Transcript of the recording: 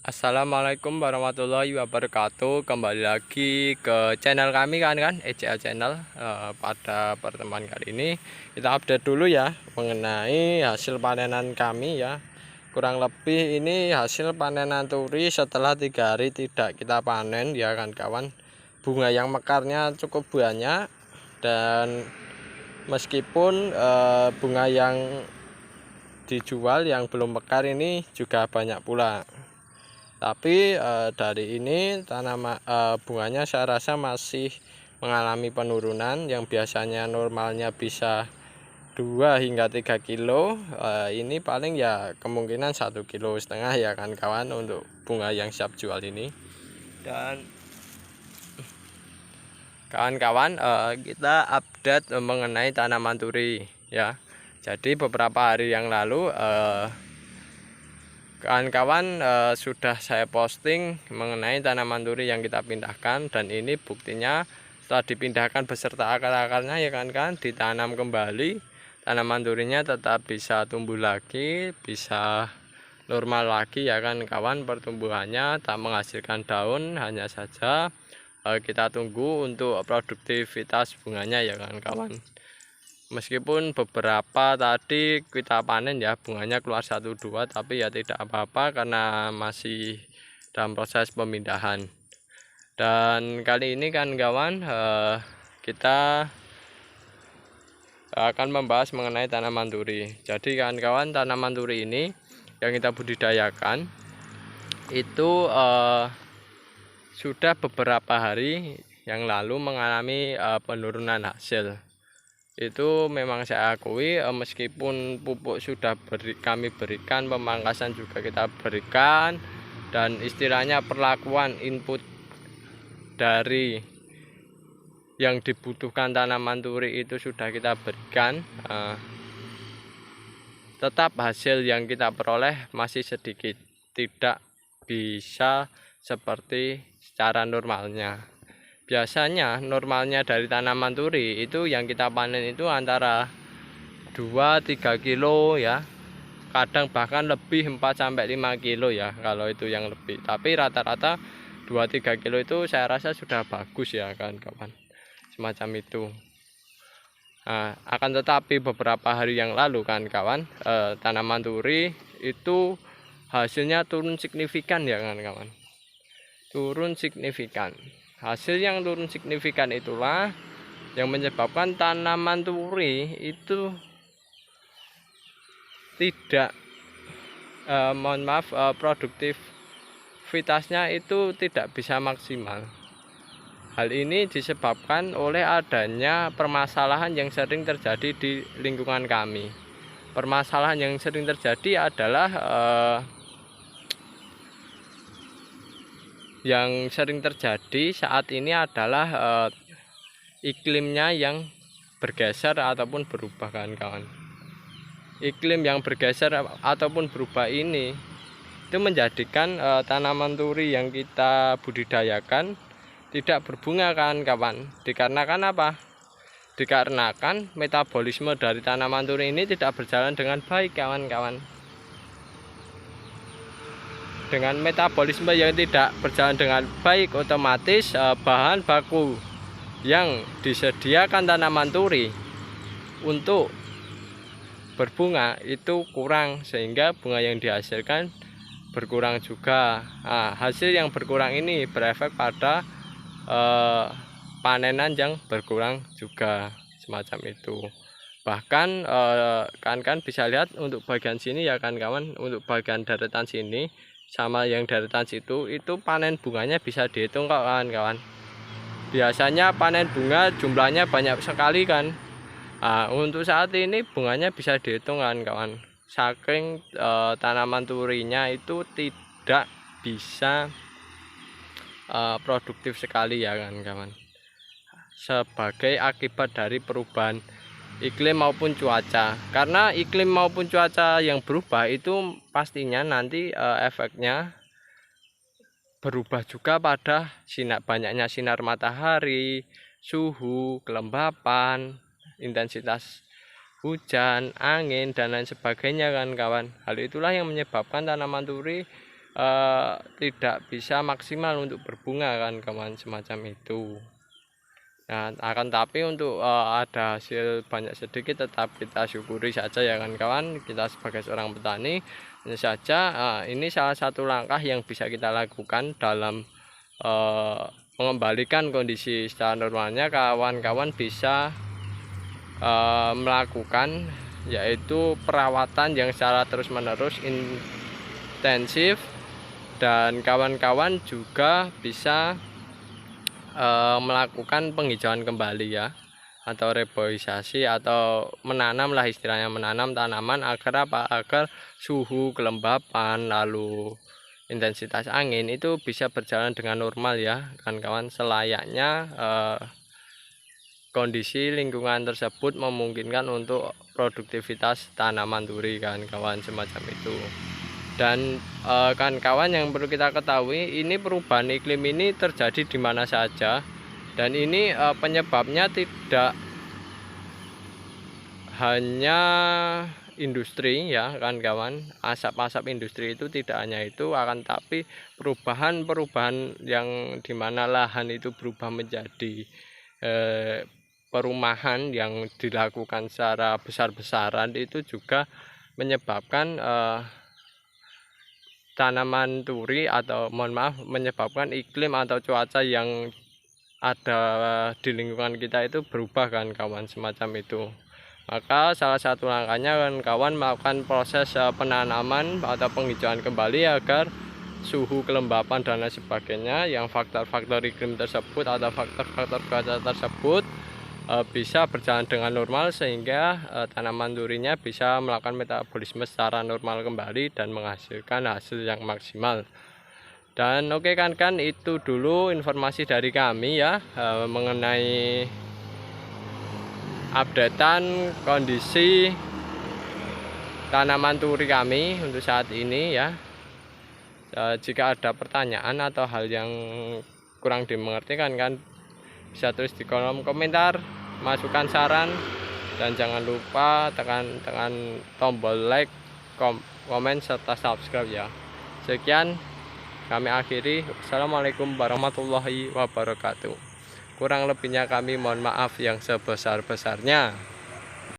Assalamualaikum warahmatullahi wabarakatuh. Kembali lagi ke channel kami kan ECA Channel. Pada pertemuan kali ini kita update dulu ya mengenai hasil panenan kami ya. Kurang lebih ini hasil panenan turi setelah 3 hari tidak kita panen ya kan kawan. Bunga yang mekarnya cukup banyak, dan meskipun bunga yang dijual yang belum mekar ini juga banyak pula. Tapi dari ini bunganya saya rasa masih mengalami penurunan. Yang biasanya normalnya bisa 2 hingga 3 kilo, ini paling ya kemungkinan 1,5 kilo ya kan kawan, untuk bunga yang siap jual ini. Dan kawan-kawan, kita update mengenai tanaman turi ya. Jadi beberapa hari yang lalu kawan-kawan sudah saya posting mengenai tanaman turi yang kita pindahkan, dan ini buktinya setelah dipindahkan beserta akar-akarnya ya kan, ditanam kembali, tanaman turinya tetap bisa tumbuh lagi, bisa normal lagi ya kan kawan, pertumbuhannya tak menghasilkan daun. Hanya saja kita tunggu untuk produktivitas bunganya ya kan kawan. Meskipun beberapa tadi kita panen ya, bunganya keluar 1-2, tapi ya tidak apa-apa karena masih dalam proses pemindahan. Dan kali ini kan kawan, kita akan membahas mengenai tanaman turi. Jadi kan kawan, tanaman turi ini yang kita budidayakan itu sudah beberapa hari yang lalu mengalami penurunan hasil. Itu memang saya akui, meskipun pupuk sudah kami berikan, pemangkasan juga kita berikan, dan istilahnya perlakuan input dari yang dibutuhkan tanaman turi itu sudah kita berikan, tetap hasil yang kita peroleh masih sedikit, tidak bisa seperti secara normalnya. Biasanya normalnya dari tanaman turi itu yang kita panen itu antara 2-3 kilo ya, kadang bahkan lebih 4-5 kilo ya kalau itu yang lebih. Tapi rata-rata 2-3 kilo itu saya rasa sudah bagus ya kan kawan, semacam itu. Nah, akan tetapi beberapa hari yang lalu kan kawan, tanaman turi itu hasilnya turun signifikan ya kan kawan, turun signifikan. Hasil yang turun signifikan itulah yang menyebabkan tanaman turi itu tidak produktivitasnya itu tidak bisa maksimal. Hal ini disebabkan oleh adanya permasalahan yang sering terjadi di lingkungan kami. Permasalahan yang sering terjadi adalah yang sering terjadi saat ini adalah iklimnya yang bergeser ataupun berubah kan kawan. Iklim yang bergeser ataupun berubah ini itu menjadikan tanaman turi yang kita budidayakan tidak berbunga kan kawan. Dikarenakan apa? Dikarenakan metabolisme dari tanaman turi ini tidak berjalan dengan baik kawan-kawan. Dengan metabolisme yang tidak berjalan dengan baik, otomatis bahan baku yang disediakan tanaman turi untuk berbunga itu kurang, sehingga bunga yang dihasilkan berkurang juga. Nah, hasil yang berkurang ini berefek pada panenan yang berkurang juga, semacam itu. Bahkan kan bisa lihat untuk bagian sini ya kan kawan, untuk bagian daratan sini sama yang daratan situ itu panen bunganya bisa dihitung kok kan kawan. Biasanya panen bunga jumlahnya banyak sekali kan. Nah, untuk saat ini bunganya bisa dihitung kan kawan, saking tanaman turinya itu tidak bisa produktif sekali ya kan kawan, sebagai akibat dari perubahan iklim maupun cuaca. Karena iklim maupun cuaca yang berubah itu pastinya nanti efeknya berubah juga pada banyaknya sinar matahari, suhu, kelembapan, intensitas hujan, angin, dan lain sebagainya kan kawan. Hal itulah yang menyebabkan tanaman turi tidak bisa maksimal untuk berbunga kan kawan, semacam itu. Nah, akan tapi untuk ada hasil banyak sedikit tetap kita syukuri saja ya kan kawan. Kita sebagai seorang petani hanya saja ini salah satu langkah yang bisa kita lakukan dalam mengembalikan kondisi secara normalnya. Kawan-kawan bisa melakukan yaitu perawatan yang secara terus-menerus intensif, dan kawan-kawan juga bisa melakukan penghijauan kembali ya, atau reboisasi, atau menanam lah istilahnya, menanam tanaman agar apa, agar suhu, kelembapan, lalu intensitas angin itu bisa berjalan dengan normal ya kan kawan, selayaknya kondisi lingkungan tersebut memungkinkan untuk produktivitas tanaman duri kan kawan, semacam itu. Dan kan kawan, yang perlu kita ketahui, ini perubahan iklim ini terjadi di mana saja, dan ini penyebabnya tidak hanya industri ya kan kawan. Asap-asap industri itu tidak hanya itu, akan tapi perubahan-perubahan yang dimana lahan itu berubah menjadi perumahan yang dilakukan secara besar-besaran itu juga menyebabkan tanaman turi, atau menyebabkan iklim atau cuaca yang ada di lingkungan kita itu berubah kan kawan, semacam itu. Maka salah satu langkahnya kan kawan, melakukan proses penanaman atau penghijauan kembali agar suhu, kelembapan, dan lain sebagainya yang faktor-faktor iklim tersebut atau faktor-faktor cuaca tersebut bisa berjalan dengan normal, sehingga tanaman durinya bisa melakukan metabolisme secara normal kembali dan menghasilkan hasil yang maksimal. Dan oke kan itu dulu informasi dari kami ya mengenai updatean kondisi tanaman turi kami untuk saat ini ya. Jika ada pertanyaan atau hal yang kurang dimengerti kan bisa tulis di kolom komentar, masukkan saran, dan jangan lupa tekan tombol like, komen, serta subscribe ya. Sekian kami akhiri. Assalamualaikum warahmatullahi wabarakatuh. Kurang lebihnya kami mohon maaf yang sebesar-besarnya.